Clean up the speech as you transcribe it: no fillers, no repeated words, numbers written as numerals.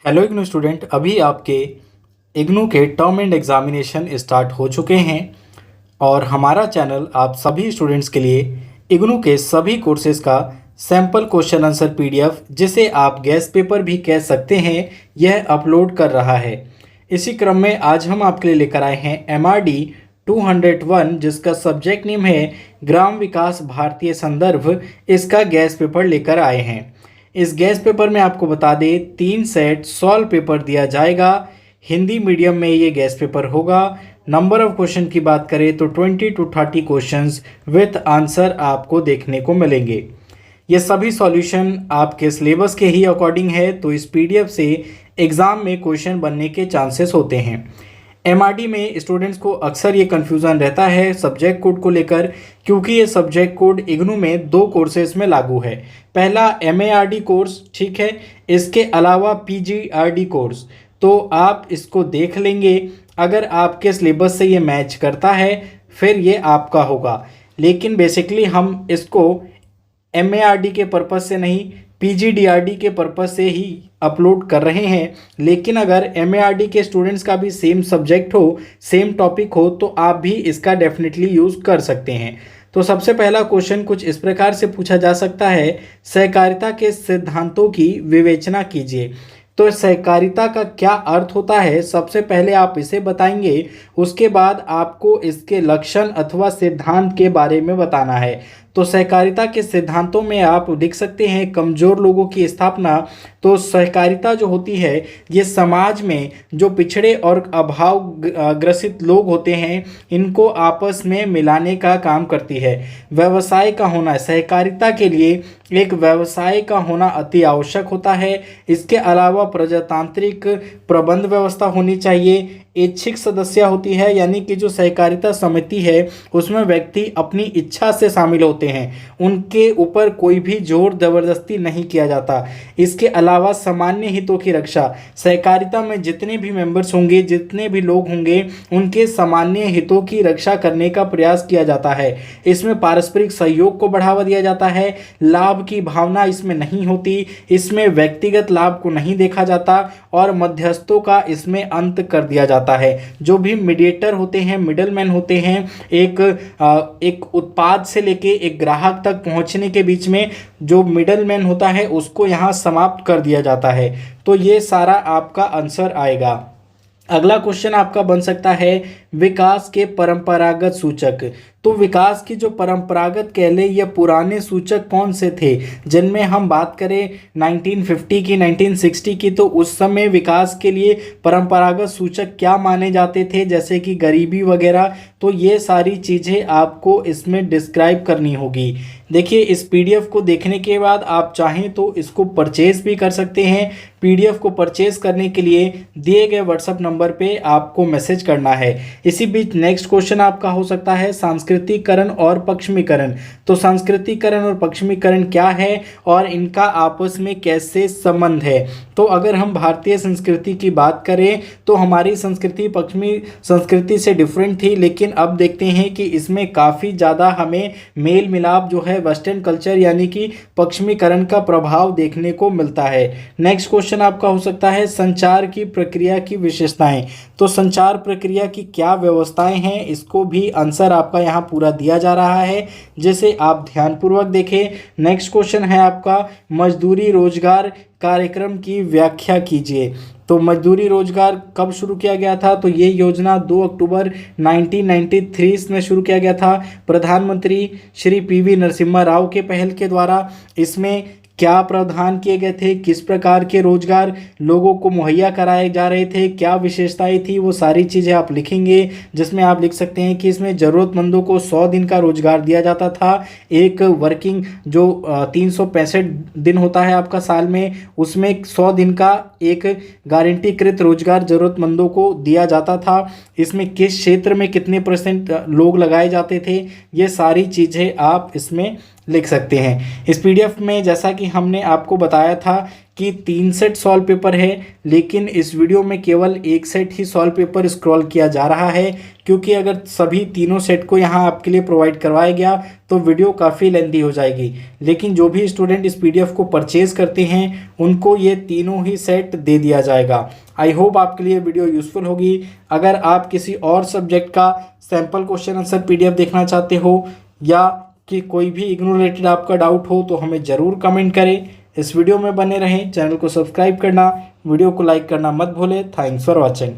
Hello IGNOU student, अभी आपके इग्नू के टर्म एंड एग्जामिनेशन स्टार्ट हो चुके हैं और हमारा चैनल आप सभी स्टूडेंट्स के लिए इग्नू के सभी कोर्सेज का सैम्पल क्वेश्चन आंसर पीडीएफ, जिसे आप गेस्ट पेपर भी कह सकते हैं, यह अपलोड कर रहा है। इसी क्रम में आज हम आपके लिए लेकर आए हैं MRD 201, जिसका सब्जेक्ट नेम है ग्राम विकास भारतीय संदर्भ। इसका गेस्ट पेपर लेकर आए हैं। इस गेस्ट पेपर में आपको बता दें 3 सेट सॉल्व पेपर दिया जाएगा। हिंदी मीडियम में ये गेस्ट पेपर होगा। नंबर ऑफ क्वेश्चन की बात करें तो 20 to 30 क्वेश्चंस विथ आंसर आपको देखने को मिलेंगे। ये सभी सॉल्यूशन आपके सिलेबस के ही अकॉर्डिंग है, तो इस पीडीएफ से एग्ज़ाम में क्वेश्चन बनने के चांसेस होते हैं। MRD में स्टूडेंट्स को अक्सर ये कन्फ्यूज़न रहता है सब्जेक्ट कोड को लेकर, क्योंकि ये सब्जेक्ट कोड इग्नू में 2 कोर्सेज में लागू है। पहला MARD कोर्स, ठीक है, इसके अलावा PGRD कोर्स। तो आप इसको देख लेंगे, अगर आपके सिलेबस से ये मैच करता है फिर ये आपका होगा। लेकिन बेसिकली हम इसको MARD के पर्पज़ से नहीं, PGDRD के पर्पज़ से ही अपलोड कर रहे हैं। लेकिन अगर MARD के स्टूडेंट्स का भी सेम सब्जेक्ट हो, सेम टॉपिक हो, तो आप भी इसका डेफिनेटली यूज़ कर सकते हैं। तो सबसे पहला क्वेश्चन कुछ इस प्रकार से पूछा जा सकता है, सहकारिता के सिद्धांतों की विवेचना कीजिए। तो सहकारिता का क्या अर्थ होता है, सबसे पहले आप इसे बताएंगे, उसके बाद आपको इसके लक्षण अथवा सिद्धांत के बारे में बताना है। तो सहकारिता के सिद्धांतों में आप लिख सकते हैं कमज़ोर लोगों की स्थापना। तो सहकारिता जो होती है, ये समाज में जो पिछड़े और अभाव ग्रसित लोग होते हैं, इनको आपस में मिलाने का काम करती है। व्यवसाय का होना, सहकारिता के लिए एक व्यवसाय का होना अति आवश्यक होता है। इसके अलावा प्रजातांत्रिक प्रबंध व्यवस्था होनी चाहिए। ऐच्छिक सदस्य होती है, यानी कि जो सहकारिता समिति है उसमें व्यक्ति अपनी इच्छा से शामिल होते हैं, उनके ऊपर कोई भी जोर जबरदस्ती नहीं किया जाता। इसके अलावा सामान्य हितों की रक्षा, सहकारिता में जितने भी मेंबर्स होंगे, जितने भी लोग होंगे, उनके सामान्य हितों की रक्षा करने का प्रयास किया जाता है। इसमें पारस्परिक सहयोग को बढ़ावा दिया जाता है। लाभ की भावना इसमें नहीं होती, इसमें व्यक्तिगत लाभ को नहीं देखा जाता और मध्यस्थों का इसमें अंत कर दिया जाता है। जो भी मीडिएटर होते हैं, मिडलमैन होते हैं, एक उत्पाद से लेके एक ग्राहक तक पहुंचने के बीच में जो मिडलमैन होता है, उसको यहां समाप्त कर दिया जाता है। तो ये सारा आपका आंसर आएगा। अगला क्वेश्चन आपका बन सकता है विकास के परंपरागत सूचक। तो विकास की जो परंपरागत कह लें, ये पुराने सूचक कौन से थे, जिनमें हम बात करें 1950 की, 1960 की, तो उस समय विकास के लिए परंपरागत सूचक क्या माने जाते थे, जैसे कि गरीबी वगैरह। तो ये सारी चीज़ें आपको इसमें डिस्क्राइब करनी होगी। देखिए, इस पीडीएफ को देखने के बाद आप चाहें तो इसको परचेज भी कर सकते हैं। पीडीएफ को परचेज करने के लिए दिए गए व्हाट्सएप नंबर पे आपको मैसेज करना है। इसी बीच नेक्स्ट क्वेश्चन आपका हो सकता है सांस्कृतिकरण और पश्चिमीकरण। तो सांस्कृतिकरण और पश्चिमीकरण क्या है और इनका आपस में कैसे संबंध है। तो अगर हम भारतीय संस्कृति की बात करें तो हमारी संस्कृति पश्चिमी संस्कृति से डिफरेंट थी, लेकिन अब देखते हैं कि इसमें काफ़ी ज़्यादा हमें मेल मिलाप जो है वेस्टर्न कल्चर यानी कि पश्चिमीकरण का प्रभाव देखने को मिलता है। नेक्स्ट क्वेश्चन आपका हो सकता है संचार की प्रक्रिया की विशेषताएं। तो संचार प्रक्रिया की क्या व्यवस्थाएं हैं, इसको भी आंसर आपका यहाँ पूरा दिया जा रहा है, जिसे आप ध्यानपूर्वक देखें। नेक्स्ट क्वेश्चन है आपका मजदूरी रोजगार कार्यक्रम की व्याख्या कीजिए। तो मजदूरी रोजगार कब शुरू किया गया था, तो ये योजना 2 अक्टूबर 1993 में शुरू किया गया था, प्रधानमंत्री श्री PV नरसिम्हा राव के पहल के द्वारा। इसमें क्या प्रावधान किए गए थे, किस प्रकार के रोजगार लोगों को मुहैया कराए जा रहे थे, क्या विशेषताएं थी, वो सारी चीज़ें आप लिखेंगे। जिसमें आप लिख सकते हैं कि इसमें ज़रूरतमंदों को 100 दिन का रोजगार दिया जाता था। एक वर्किंग जो 365 दिन होता है आपका साल में, उसमें 100 दिन का एक गारंटीकृत रोजगार ज़रूरतमंदों को दिया जाता था। इसमें किस क्षेत्र में कितने % लोग लगाए जाते थे, ये सारी चीज़ें आप इसमें लिख सकते हैं। इस पीडीएफ में जैसा कि हमने आपको बताया था कि 3 सेट सॉल्व पेपर है, लेकिन इस वीडियो में केवल एक सेट ही सॉल्व पेपर स्क्रॉल किया जा रहा है, क्योंकि अगर सभी तीनों सेट को यहाँ आपके लिए प्रोवाइड करवाया गया तो वीडियो काफ़ी लेंदी हो जाएगी। लेकिन जो भी स्टूडेंट इस पीडीएफ को परचेज़ करते हैं उनको ये तीनों ही सेट दे दिया जाएगा। आई होप आपके लिए वीडियो यूज़फुल होगी। अगर आप किसी और सब्जेक्ट का सैम्पल क्वेश्चन आंसर पीडीएफ देखना चाहते हो या कि कोई भी इग्नू रिलेटेड आपका डाउट हो तो हमें ज़रूर कमेंट करें। इस वीडियो में बने रहें, चैनल को सब्सक्राइब करना, वीडियो को लाइक करना मत भूलें। Thanks for watching.